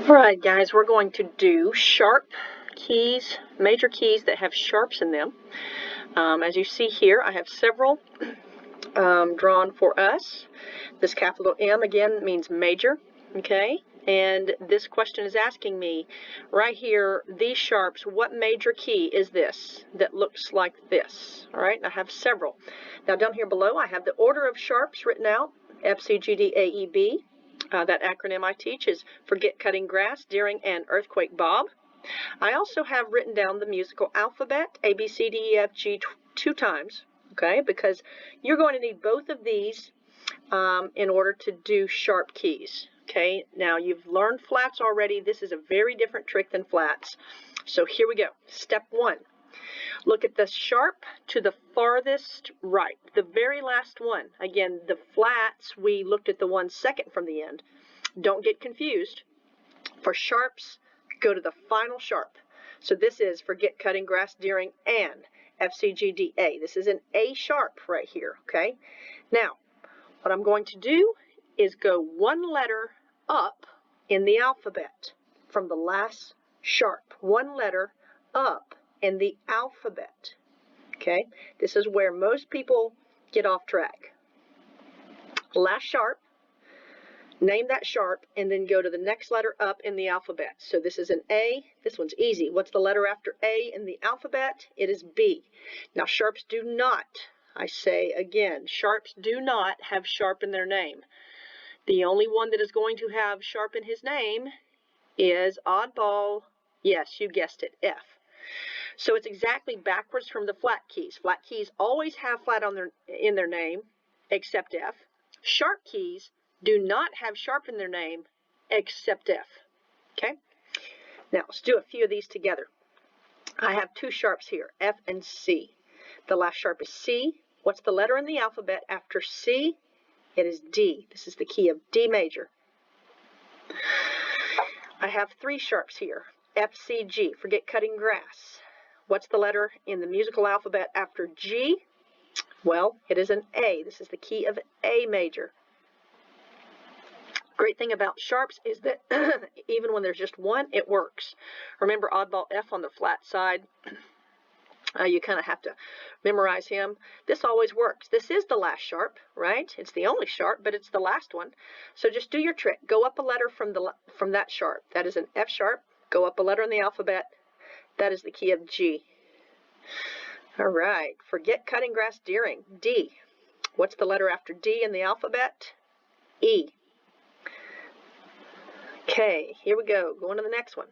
Alright guys, we're going to do sharp keys, major keys that have sharps in them. As you see here, I have several drawn for us. This capital M again means major, okay? And this question is asking me, right here, these sharps, what major key is this that looks like this? Alright, I have several. Now down here below, I have the order of sharps written out, F, C, G, D, A, E, B. That acronym I teach is Forget Cutting Grass During an Earthquake Bob. I also have written down the musical alphabet, A, B, C, D, E, F, G, two times, okay, because you're going to need both of these in order to do sharp keys, okay. Now, you've learned flats already. This is a very different trick than flats. So here we go. Step one. Look at the sharp to the farthest right, the very last one. Again, the flats, we looked at the one second from the end. Don't get confused. For sharps, go to the final sharp. So this is Forget Cutting Grass During an F, C, G, D, A. This is an A sharp right here, okay? Now, what I'm going to do is go one letter up in the alphabet from the last sharp. One letter up in the alphabet, okay? This is where most people get off track. Last sharp, name that sharp, and then go to the next letter up in the alphabet. So this is an A. This one's easy. What's the letter after A in the alphabet? It is B. Now, sharps do not, I say again, sharps do not have sharp in their name. The only one that is going to have sharp in his name is Oddball. Yes, you guessed it, F. So it's exactly backwards from the flat keys. Flat keys always have flat in their name, except F. Sharp keys do not have sharp in their name, except F. Okay? Now, let's do a few of these together. I have two sharps here, F and C. The last sharp is C. What's the letter in the alphabet after C? It is D. This is the key of D major. I have three sharps here, F, C, G. Forget Cutting Grass. What's the letter in the musical alphabet after G? Well, it is an A. This is the key of A major. Great thing about sharps is that even when there's just one, it works. Remember Oddball F on the flat side? You kind of have to memorize him. This always works. This is the last sharp, right? It's the only sharp, but it's the last one. So just do your trick. Go up a letter from that sharp. That is an F sharp. Go up a letter in the alphabet. That is the key of G. All right. Forget Cutting Grass During, D. What's the letter after D in the alphabet? E. Okay, here we go. Going to the next one.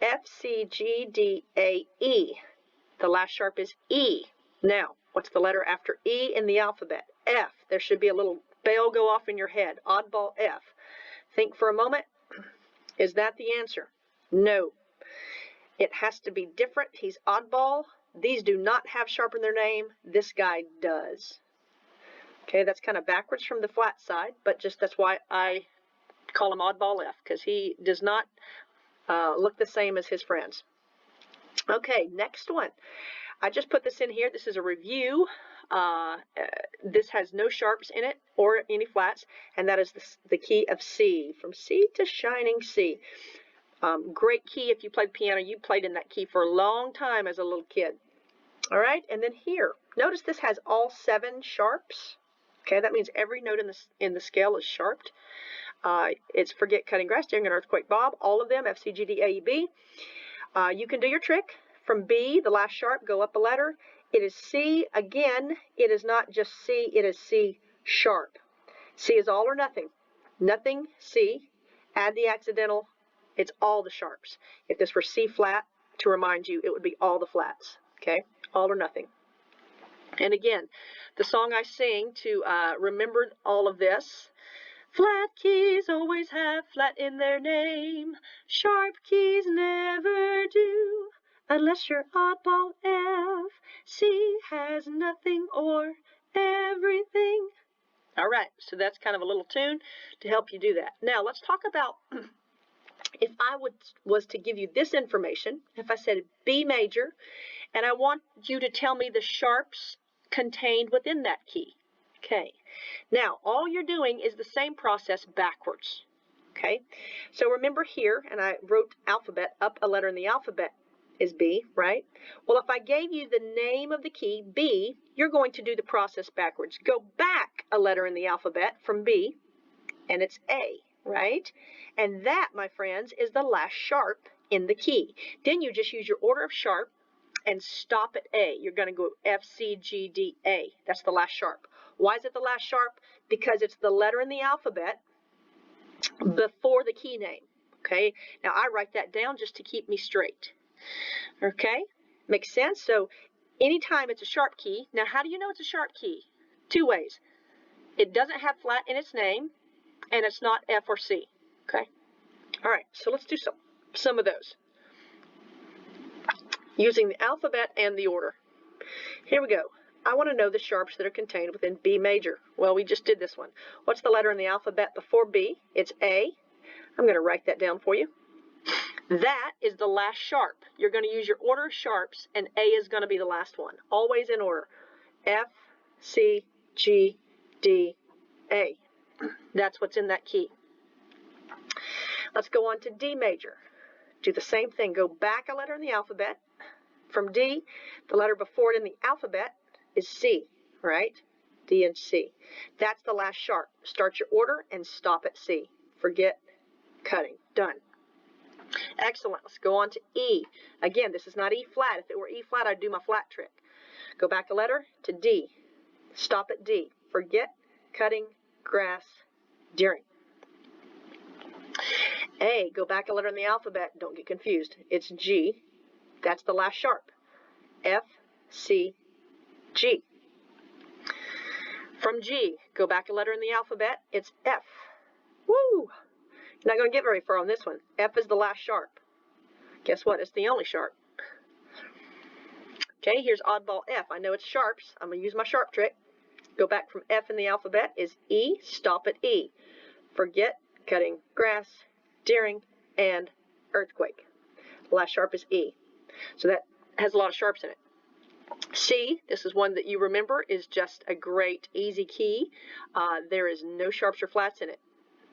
F, C, G, D, A, E. The last sharp is E. Now, what's the letter after E in the alphabet? F. There should be a little bell go off in your head. Oddball F. Think for a moment. Is that the answer? No. It has to be different. He's oddball. These do not have sharp in their name. This guy does. Okay, that's kind of backwards from the flat side, but just that's why I call him Oddball F, because he does not look the same as his friends. Okay, next one. I just put this in here. This is a review. This has no sharps in it or any flats, and that is the key of C. From C to shining C. Great key if you played piano. You played in that key for a long time as a little kid. All right, and then here, notice this has all 7 sharps. Okay, that means every note in the scale is sharped. It's Forget Cutting Grass During an Earthquake Bob. All of them, F, C, G, D, A, E, B. You can do your trick. From B, the last sharp, go up a letter. It is C. Again, it is not just C, it is C sharp. C is all or nothing. Nothing, C. Add the accidental. It's all the sharps. If this were C flat, to remind you, it would be all the flats. Okay? All or nothing. And again, the song I sing to remember all of this. Flat keys always have flat in their name. Sharp keys never do, unless you're oddball F. C has nothing or everything. All right, so that's kind of a little tune to help you do that. Now, let's talk about if I was to give you this information, if I said B major, and I want you to tell me the sharps contained within that key. Okay, now all you're doing is the same process backwards. Okay, so remember here, and I wrote alphabet, up a letter in the alphabet is B, right? Well, if I gave you the name of the key, B, you're going to do the process backwards. Go back a letter in the alphabet from B, and it's A, right? And that, my friends, is the last sharp in the key. Then you just use your order of sharp and stop at A. You're going to go F, C, G, D, A. That's the last sharp. Why is it the last sharp? Because it's the letter in the alphabet before the key name. Okay, now I write that down just to keep me straight. Okay, makes sense? So anytime it's a sharp key, now how do you know it's a sharp key? Two ways. It doesn't have flat in its name, and it's not F or C. Okay, all right, so let's do some of those using the alphabet and the order. Here we go. I want to know the sharps that are contained within B major. Well, we just did this one. What's the letter in the alphabet before B? It's A. I'm going to write that down for you. That is the last sharp. You're going to use your order of sharps, and A is going to be the last one. Always in order. F, C, G, D, A. That's what's in that key. Let's go on to D major. Do the same thing. Go back a letter in the alphabet. From D, the letter before it in the alphabet is C, right? D and C. That's the last sharp. Start your order and stop at C. Forget cutting. Done. Excellent. Let's go on to E. Again, this is not E flat. If it were E flat, I'd do my flat trick. Go back a letter to D. Stop at D. Forget cutting, grass, deering. A. Go back a letter in the alphabet. Don't get confused. It's G. That's the last sharp. F, C, G. From G, go back a letter in the alphabet. It's F. Woo! You're not going to get very far on this one. F is the last sharp. Guess what? It's the only sharp. Okay, here's oddball F. I know it's sharps. I'm going to use my sharp trick. Go back from F in the alphabet is E. Stop at E. Forget cutting grass, deering, and earthquake. The last sharp is E. So that has a lot of sharps in it. C, this is one that you remember, is just a great, easy key. There is no sharps or flats in it.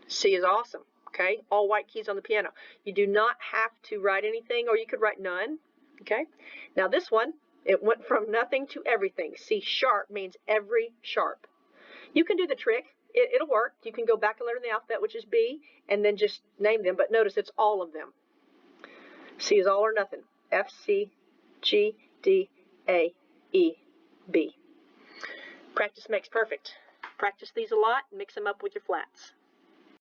C is awesome, okay? All white keys on the piano. You do not have to write anything, or you could write none, okay? Now this one, it went from nothing to everything. C sharp means every sharp. You can do the trick. It'll work. You can go back a letter in the alphabet, which is B, and then just name them, but notice it's all of them. C is all or nothing. F, C, G, D, A, E, B. Practice makes perfect. Practice these a lot, mix them up with your flats.